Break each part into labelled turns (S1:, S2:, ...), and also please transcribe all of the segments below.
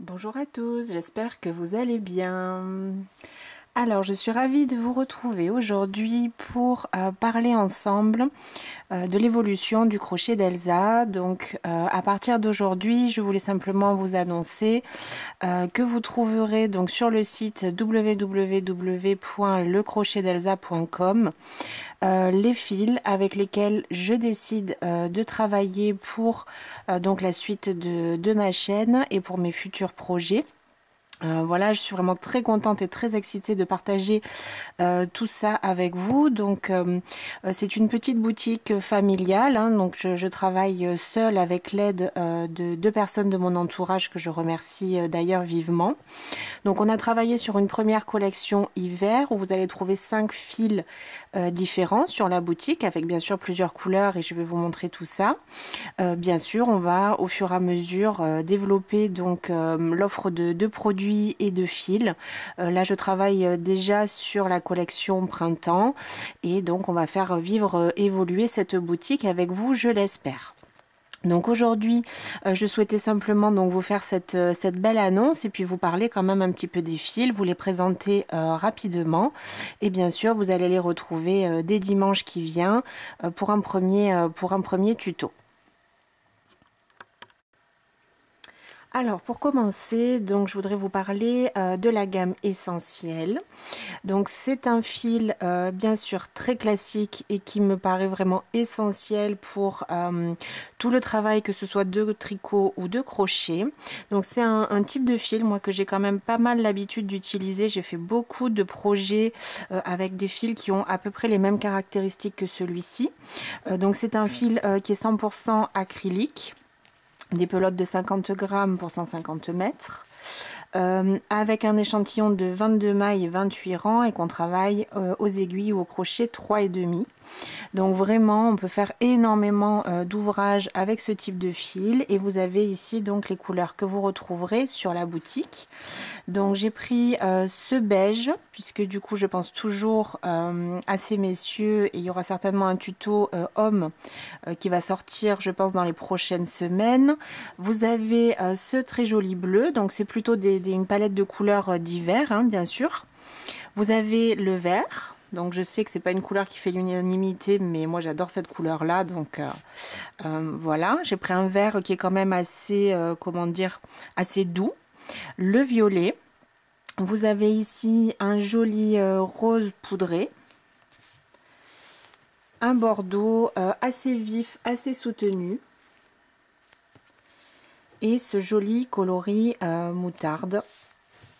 S1: Bonjour à tous, j'espère que vous allez bien. Alors, je suis ravie de vous retrouver aujourd'hui pour parler ensemble de l'évolution du crochet d'Elsa. Donc, à partir d'aujourd'hui, je voulais simplement vous annoncer que vous trouverez donc sur le site www.lecrochetdelsa.com les fils avec lesquels je décide de travailler pour donc la suite de ma chaîne et pour mes futurs projets. Voilà, je suis vraiment très contente et très excitée de partager tout ça avec vous. Donc, c'est une petite boutique familiale. Hein, donc, je travaille seule avec l'aide de deux personnes de mon entourage que je remercie d'ailleurs vivement. Donc, on a travaillé sur une première collection hiver où vous allez trouver 5 fils différents sur la boutique avec bien sûr plusieurs couleurs et je vais vous montrer tout ça. Bien sûr, on va au fur et à mesure développer donc l'offre de produits et de fils. Là, je travaille déjà sur la collection printemps et donc on va faire vivre, évoluer cette boutique avec vous, je l'espère. Donc aujourd'hui, je souhaitais simplement donc vous faire cette belle annonce et puis vous parler quand même un petit peu des fils, vous les présenter rapidement et bien sûr vous allez les retrouver dès dimanche qui vient pour un premier tuto. Alors pour commencer, donc je voudrais vous parler de la gamme essentielle. Donc c'est un fil bien sûr très classique et qui me paraît vraiment essentiel pour tout le travail, que ce soit de tricot ou de crochet. Donc c'est un type de fil moi que j'ai quand même pas mal l'habitude d'utiliser. J'ai fait beaucoup de projets avec des fils qui ont à peu près les mêmes caractéristiques que celui-ci. Donc c'est un fil qui est 100% acrylique. Des pelotes de 50 grammes pour 150 mètres. Avec un échantillon de 22 mailles et 28 rangs et qu'on travaille aux aiguilles ou au crochet 3,5. Donc vraiment on peut faire énormément d'ouvrages avec ce type de fil et vous avez ici donc les couleurs que vous retrouverez sur la boutique. Donc j'ai pris ce beige puisque du coup je pense toujours à ces messieurs et il y aura certainement un tuto homme qui va sortir je pense dans les prochaines semaines. Vous avez ce très joli bleu, donc c'est plutôt une palette de couleurs d'hiver hein, bien sûr. Vous avez le vert. Donc je sais que c'est pas une couleur qui fait l'unanimité, mais moi j'adore cette couleur là. Donc voilà, j'ai pris un vert qui est quand même assez, comment dire, assez doux. Le violet. Vous avez ici un joli rose poudré. Un bordeaux assez vif, assez soutenu. Et ce joli coloris moutarde.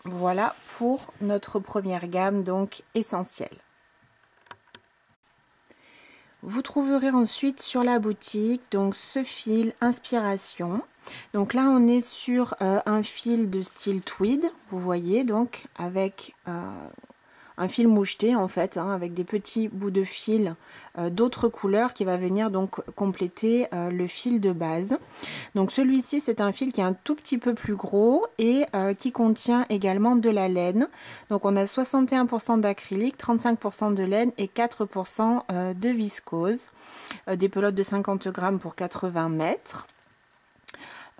S1: Voilà pour notre première gamme donc essentielle. Vous trouverez ensuite sur la boutique donc ce fil inspiration. Donc là on est sur un fil de style tweed, vous voyez donc avec un fil moucheté en fait, hein, avec des petits bouts de fil d'autres couleurs qui va venir donc compléter le fil de base. Donc celui-ci c'est un fil qui est un tout petit peu plus gros et qui contient également de la laine. Donc on a 61% d'acrylique, 35% de laine et 4% de viscose. Des pelotes de 50 grammes pour 80 mètres.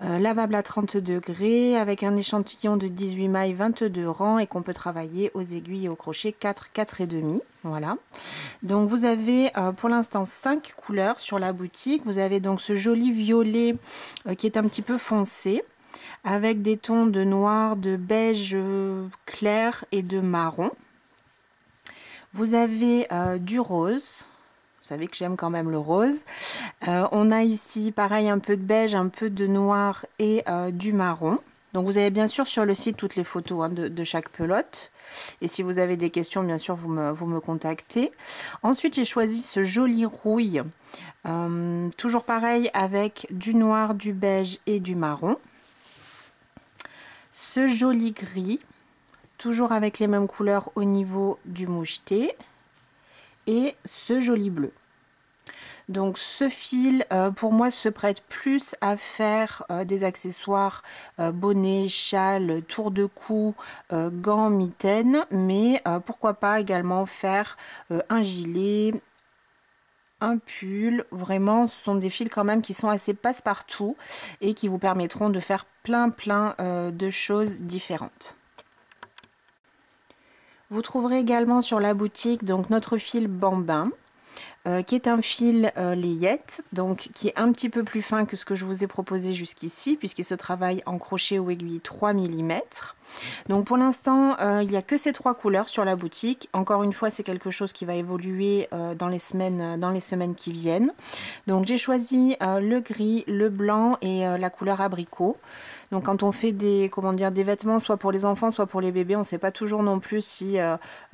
S1: Lavable à 30 degrés avec un échantillon de 18 mailles 22 rangs et qu'on peut travailler aux aiguilles et au crochet 4,5. Voilà. Donc vous avez pour l'instant 5 couleurs sur la boutique. Vous avez donc ce joli violet qui est un petit peu foncé avec des tons de noir, de beige clair et de marron. Vous avez du rose. Vous savez que j'aime quand même le rose. On a ici pareil un peu de beige, un peu de noir et du marron. Donc vous avez bien sûr sur le site toutes les photos hein, de chaque pelote. Et si vous avez des questions, bien sûr, vous me contactez. Ensuite, j'ai choisi ce joli rouille. Toujours pareil avec du noir, du beige et du marron. Ce joli gris. Toujours avec les mêmes couleurs au niveau du moucheté. Et ce joli bleu. Donc ce fil pour moi se prête plus à faire des accessoires bonnet, châle, tour de cou, gants, mitaines, mais pourquoi pas également faire un gilet, un pull. Vraiment, ce sont des fils quand même qui sont assez passe-partout et qui vous permettront de faire plein de choses différentes. Vous trouverez également sur la boutique donc notre fil bambin. Qui est un fil layette, donc qui est un petit peu plus fin que ce que je vous ai proposé jusqu'ici, puisqu'il se travaille en crochet ou aiguille 3 mm. Donc pour l'instant, il n'y a que ces 3 couleurs sur la boutique. Encore une fois, c'est quelque chose qui va évoluer dans les semaines qui viennent. Donc j'ai choisi le gris, le blanc et la couleur abricot. Donc quand on fait des vêtements, soit pour les enfants, soit pour les bébés, on ne sait pas toujours non plus si,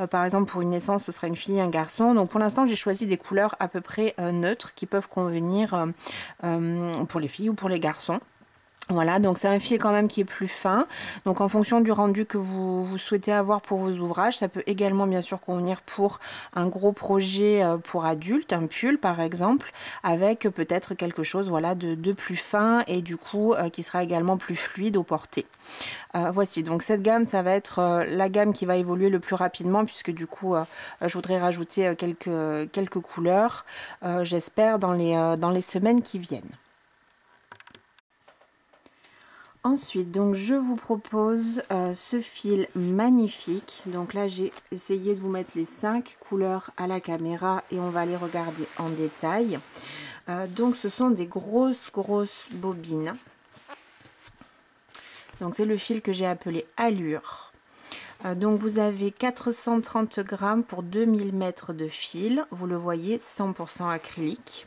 S1: par exemple, pour une naissance, ce sera une fille, un garçon. Donc pour l'instant, j'ai choisi des couleurs à peu près neutres qui peuvent convenir pour les filles ou pour les garçons. Voilà, donc c'est un fil quand même qui est plus fin. Donc en fonction du rendu que vous souhaitez avoir pour vos ouvrages, ça peut également bien sûr convenir pour un gros projet pour adultes, un pull par exemple, avec peut-être quelque chose voilà, de plus fin et du coup qui sera également plus fluide au porté. Voici, donc cette gamme, ça va être la gamme qui va évoluer le plus rapidement puisque du coup, je voudrais rajouter quelques couleurs, j'espère, dans les semaines qui viennent. Ensuite, donc je vous propose ce fil magnifique. Donc là, j'ai essayé de vous mettre les 5 couleurs à la caméra et on va les regarder en détail. Donc ce sont des grosses bobines. Donc c'est le fil que j'ai appelé Allure. Donc vous avez 430 grammes pour 2000 mètres de fil. Vous le voyez, 100% acrylique.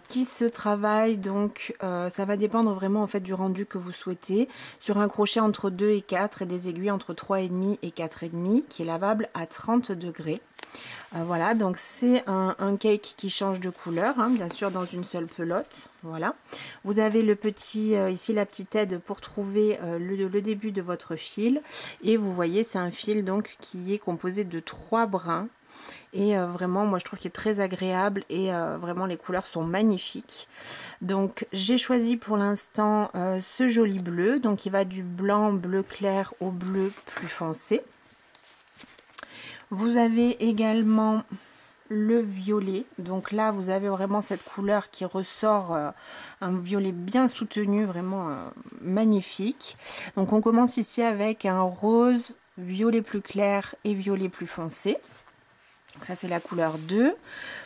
S1: Qui se travaille donc ça va dépendre vraiment en fait du rendu que vous souhaitez sur un crochet entre 2 et 4 et des aiguilles entre 3,5 et 4,5 qui est lavable à 30 degrés. Voilà, donc c'est un cake qui change de couleur, hein, bien sûr dans une seule pelote. Voilà, vous avez le petit ici la petite aide pour trouver le début de votre fil et vous voyez c'est un fil donc qui est composé de 3 brins. Et vraiment moi je trouve qu'il est très agréable et vraiment les couleurs sont magnifiques. Donc j'ai choisi pour l'instant ce joli bleu, donc il va du blanc bleu clair au bleu plus foncé. Vous avez également le violet, donc là vous avez vraiment cette couleur qui ressort, un violet bien soutenu, vraiment magnifique. Donc on commence ici avec un rose, violet plus clair et violet plus foncé. Donc ça c'est la couleur 2.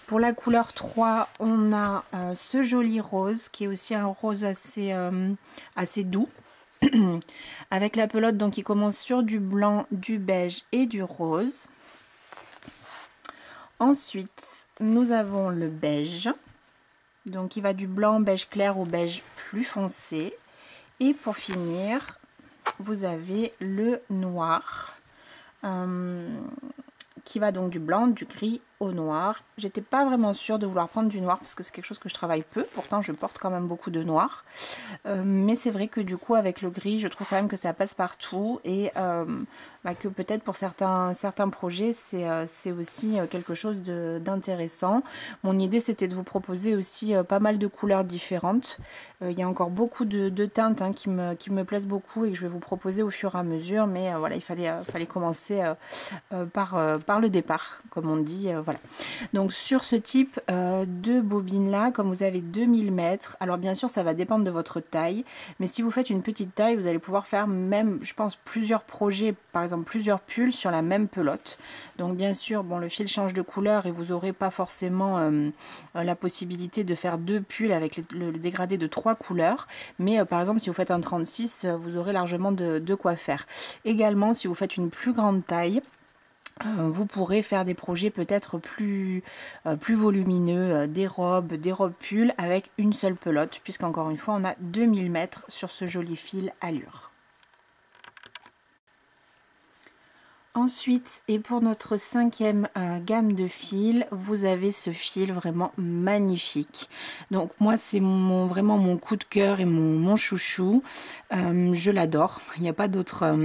S1: Pour la couleur 3, on a ce joli rose qui est aussi un rose assez doux. Avec la pelote donc qui commence sur du blanc, du beige et du rose. Ensuite, nous avons le beige. Donc il va du blanc beige clair au beige plus foncé. Et pour finir, vous avez le noir. Qui va donc du blanc, du gris au noir. J'étais pas vraiment sûre de vouloir prendre du noir parce que c'est quelque chose que je travaille peu, pourtant je porte quand même beaucoup de noir. Mais c'est vrai que du coup avec le gris, je trouve quand même que ça passe partout et que peut-être pour certains projets c'est aussi quelque chose d'intéressant. Mon idée c'était de vous proposer aussi pas mal de couleurs différentes. Il y a encore beaucoup de teintes hein, qui me plaisent beaucoup et que je vais vous proposer au fur et à mesure, mais voilà, il fallait commencer par le départ, comme on dit. Voilà. Donc sur ce type de bobine là, comme vous avez 2000 mètres, alors bien sûr ça va dépendre de votre taille, mais si vous faites une petite taille, vous allez pouvoir faire même, je pense, plusieurs projets, par exemple plusieurs pulls sur la même pelote. Donc bien sûr, bon, le fil change de couleur et vous n'aurez pas forcément la possibilité de faire 2 pulls avec le dégradé de 3 couleurs, mais par exemple si vous faites un 36, vous aurez largement de quoi faire. Également, si vous faites une plus grande taille, vous pourrez faire des projets peut-être plus volumineux, des robes pulls avec une seule pelote, puisqu'encore une fois on a 2000 mètres sur ce joli fil Allure. Ensuite, et pour notre 5e gamme de fils, vous avez ce fil vraiment magnifique. Donc moi, c'est vraiment mon coup de cœur et mon chouchou. Je l'adore. Il n'y a pas d'autre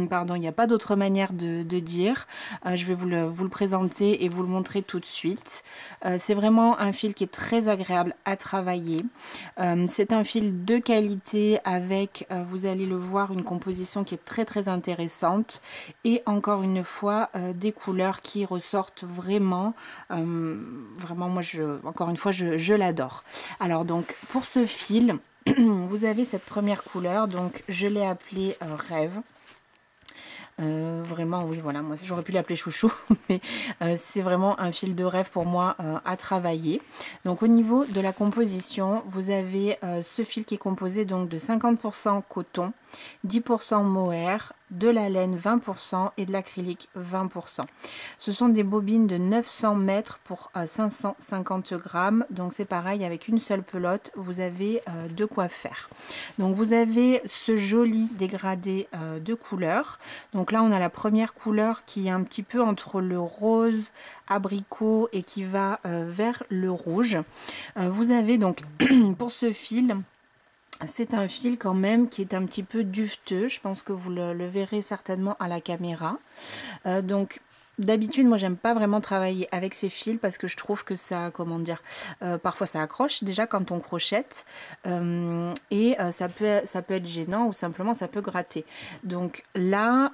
S1: pardon, il n'y a pas d'autre manière de dire. Je vais vous le présenter et vous le montrer tout de suite. C'est vraiment un fil qui est très agréable à travailler. C'est un fil de qualité avec, vous allez le voir, une composition qui est très intéressante. Et encore encore une fois des couleurs qui ressortent vraiment. Vraiment, moi, encore une fois, je l'adore. Alors donc, pour ce fil, vous avez cette première couleur, donc je l'ai appelée Rêve. Vraiment, oui, voilà, moi j'aurais pu l'appeler chouchou, mais c'est vraiment un fil de rêve pour moi à travailler. Donc au niveau de la composition, vous avez ce fil qui est composé donc de 50% coton, 10% mohair, de la laine 20% et de l'acrylique 20%. Ce sont des bobines de 900 mètres pour 550 grammes, donc c'est pareil, avec une seule pelote, vous avez de quoi faire. Donc vous avez ce joli dégradé de couleurs. Donc là on a la première couleur qui est un petit peu entre le rose abricot et qui va vers le rouge. Vous avez donc pour ce fil, c'est un fil quand même qui est un petit peu duveteux. Je pense que vous le verrez certainement à la caméra. Donc d'habitude, moi, j'aime pas vraiment travailler avec ces fils parce que je trouve que ça, comment dire, parfois ça accroche déjà quand on crochette et ça peut être gênant ou simplement ça peut gratter. Donc là,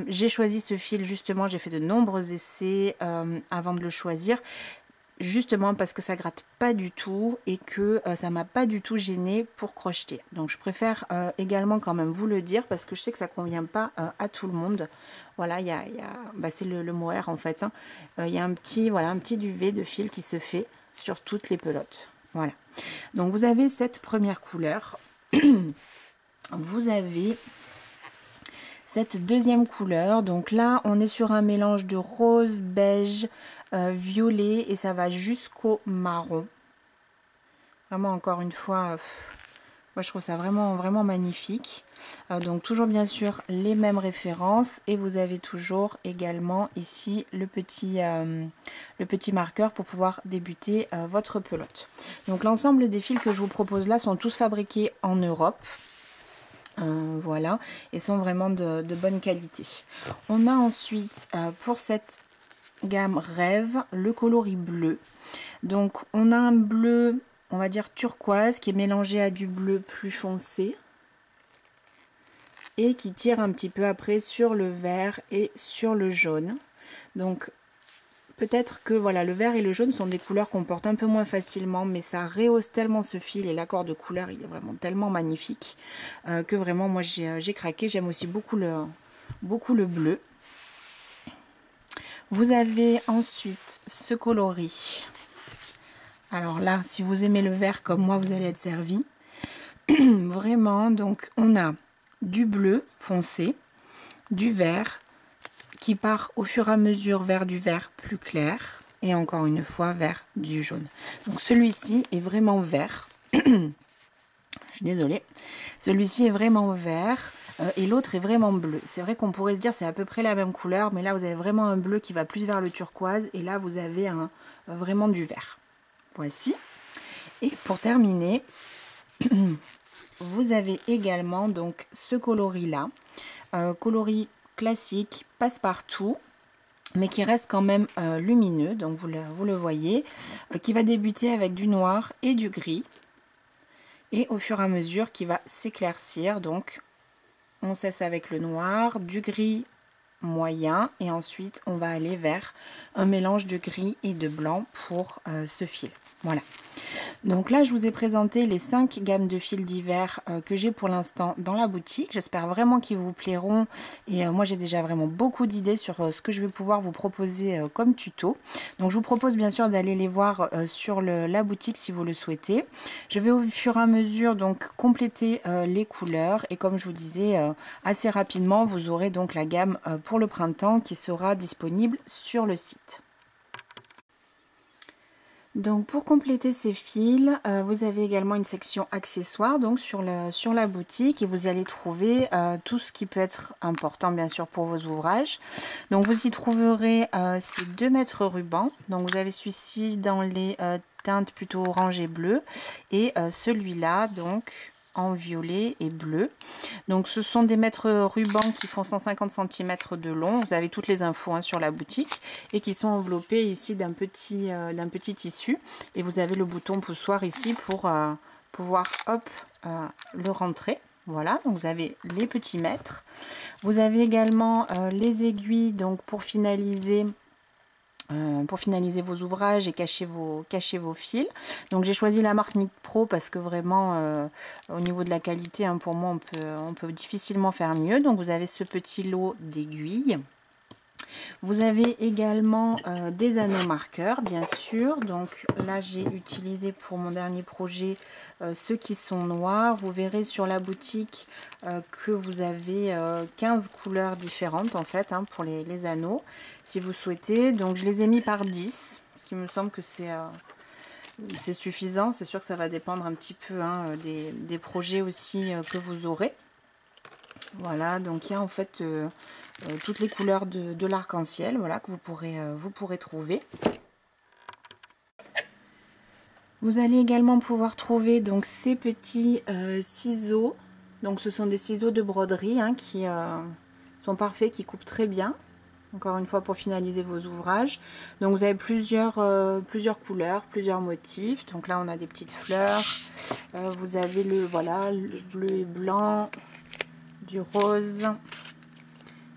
S1: j'ai choisi ce fil justement, j'ai fait de nombreux essais avant de le choisir. Justement parce que ça gratte pas du tout et que ça m'a pas du tout gêné pour crocheter. Donc je préfère également quand même vous le dire parce que je sais que ça convient pas à tout le monde. Voilà, c'est le mohair en fait. Hein. Il y a un petit duvet de fil qui se fait sur toutes les pelotes. Voilà. Donc vous avez cette première couleur. Vous avez cette deuxième couleur. Donc là, on est sur un mélange de rose, beige, violet et ça va jusqu'au marron. Vraiment, encore une fois, moi je trouve ça vraiment, vraiment magnifique. Donc toujours bien sûr les mêmes références et vous avez toujours également ici le petit marqueur pour pouvoir débuter votre pelote. Donc l'ensemble des fils que je vous propose là sont tous fabriqués en Europe. Voilà, et sont vraiment de bonne qualité. On a ensuite pour cette gamme Rêve le coloris bleu. Donc on a un bleu, on va dire turquoise, qui est mélangé à du bleu plus foncé et qui tire un petit peu après sur le vert et sur le jaune. Donc peut-être que voilà, le vert et le jaune sont des couleurs qu'on porte un peu moins facilement, mais ça rehausse tellement ce fil et l'accord de couleur, il est vraiment tellement magnifique que vraiment moi j'ai craqué. J'aime aussi beaucoup le bleu. Vous avez ensuite ce coloris. Alors là, si vous aimez le vert comme moi, vous allez être servi. Vraiment, donc on a du bleu foncé, du vert qui part au fur et à mesure vers du vert plus clair et encore une fois vers du jaune. Donc celui-ci est vraiment vert. Je suis désolée. Celui-ci est vraiment vert. Et l'autre est vraiment bleu. C'est vrai qu'on pourrait se dire c'est à peu près la même couleur, mais là vous avez vraiment un bleu qui va plus vers le turquoise et là vous avez vraiment du vert. Voici. Et pour terminer, vous avez également donc ce coloris là, coloris classique, passe-partout, mais qui reste quand même lumineux, donc vous le voyez, qui va débuter avec du noir et du gris et au fur et à mesure qui va s'éclaircir. Donc on cesse avec le noir, du gris moyen et ensuite on va aller vers un mélange de gris et de blanc pour ce fil. Voilà. Donc là je vous ai présenté les 5 gammes de fils d'hiver que j'ai pour l'instant dans la boutique. J'espère vraiment qu'ils vous plairont et moi j'ai déjà vraiment beaucoup d'idées sur ce que je vais pouvoir vous proposer comme tuto. Donc je vous propose bien sûr d'aller les voir sur la boutique si vous le souhaitez. Je vais au fur et à mesure donc compléter les couleurs et comme je vous disais assez rapidement vous aurez donc la gamme pour le printemps qui sera disponible sur le site. Donc pour compléter ces fils, vous avez également une section accessoires donc sur la boutique et vous allez trouver tout ce qui peut être important bien sûr pour vos ouvrages. Donc vous y trouverez ces 2 mètres rubans. Donc vous avez celui-ci dans les teintes plutôt orange et bleu et celui-là donc en violet et bleu. Donc ce sont des mètres rubans qui font 150 cm de long. Vous avez toutes les infos sur la boutique et qui sont enveloppés ici d'un petit tissu. Et vous avez le bouton poussoir ici pour pouvoir hop le rentrer. Voilà, donc vous avez les petits mètres. Vous avez également les aiguilles donc pour finaliser vos ouvrages et cacher vos fils. Donc j'ai choisi la marque Knit Pro parce que vraiment au niveau de la qualité, hein, pour moi on peut difficilement faire mieux. Donc vous avez ce petit lot d'aiguilles. Vous avez également des anneaux marqueurs, bien sûr. Donc là, j'ai utilisé pour mon dernier projet ceux qui sont noirs. Vous verrez sur la boutique que vous avez 15 couleurs différentes en fait, hein, pour les anneaux, si vous souhaitez. Donc je les ai mis par 10, ce qui me semble que c'est suffisant. C'est sûr que ça va dépendre un petit peu, hein, des projets aussi que vous aurez. Voilà, donc il y a en fait toutes les couleurs de l'arc-en-ciel, voilà, que vous pourrez trouver. Vous allez également pouvoir trouver donc ces petits ciseaux. Donc ce sont des ciseaux de broderie, hein, qui sont parfaits, qui coupent très bien. Encore une fois pour finaliser vos ouvrages. Donc vous avez plusieurs couleurs, plusieurs motifs. Donc là on a des petites fleurs. Vous avez le bleu et blanc, du rose.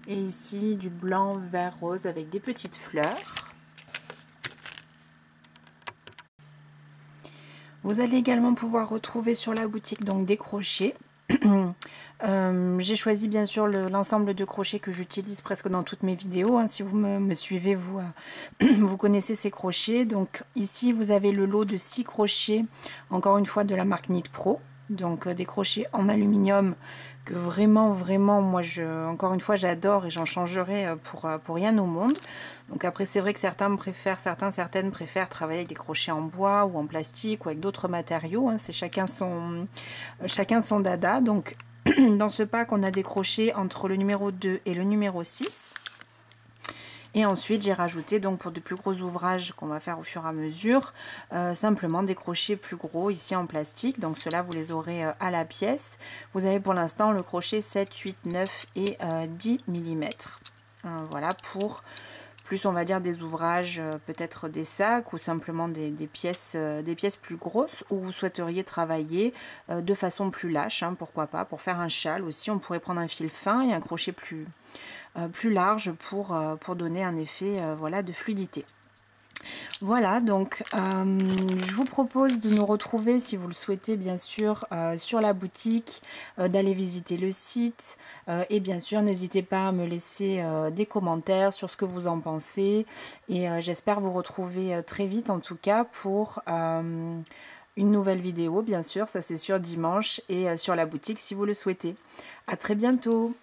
S1: Et ici du blanc vert rose avec des petites fleurs. Vous allez également pouvoir retrouver sur la boutique donc des crochets. J'ai choisi bien sûr l'ensemble de crochets que j'utilise presque dans toutes mes vidéos, hein. Si vous me suivez, vous, vous connaissez ces crochets. Donc ici vous avez le lot de 6 crochets, encore une fois de la marque Knit Pro. Donc des crochets en aluminium que vraiment moi encore une fois j'adore et j'en changerai pour rien au monde. Donc après c'est vrai que certaines préfèrent travailler avec des crochets en bois ou en plastique ou avec d'autres matériaux, hein. C'est chacun son dada. Donc dans ce pack on a des crochets entre le numéro 2 et le numéro 6. Et ensuite j'ai rajouté donc pour de plus gros ouvrages qu'on va faire au fur et à mesure, simplement des crochets plus gros ici en plastique. Donc ceux-là vous les aurez à la pièce. Vous avez pour l'instant le crochet 7, 8, 9 et 10 mm. Voilà pour plus on va dire des ouvrages, peut-être des sacs ou simplement des pièces plus grosses où vous souhaiteriez travailler de façon plus lâche, hein, pourquoi pas. Pour faire un châle aussi on pourrait prendre un fil fin et un crochet plus large pour donner un effet voilà, de fluidité. Voilà, donc je vous propose de nous retrouver si vous le souhaitez bien sûr sur la boutique, d'aller visiter le site et bien sûr n'hésitez pas à me laisser des commentaires sur ce que vous en pensez et j'espère vous retrouver très vite en tout cas pour une nouvelle vidéo bien sûr, ça c'est sûr dimanche et sur la boutique si vous le souhaitez. À très bientôt.